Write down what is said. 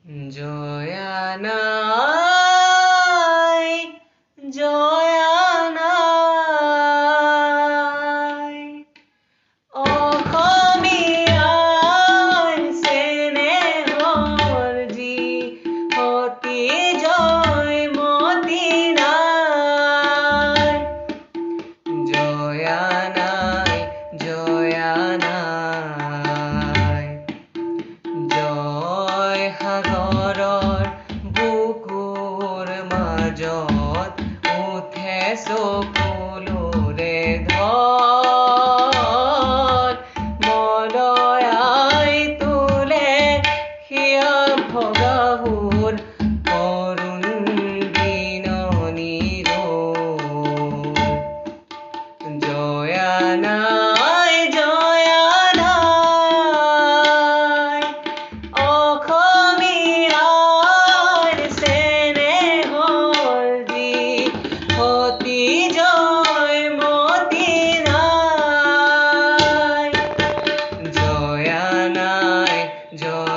জয়া নাই, জয়া নাই, অসমীয়াৰ চেনেহৰ যিহতি জয়মতী নাই। জয়া নাই, জয়া নাই, জয়সাগৰৰ বুকুৰ মাজত উঠে চকুলোৰে ঢল, মলয়াই তোলে সিয় ভগা সুৰ কৰুণ বিননিৰ ৰোল। জয়া নাই, জয়া নাই, অসমীয়াৰ চেনেহৰ যিহতি জয়মতী নাই। জয়া নাই, জয়া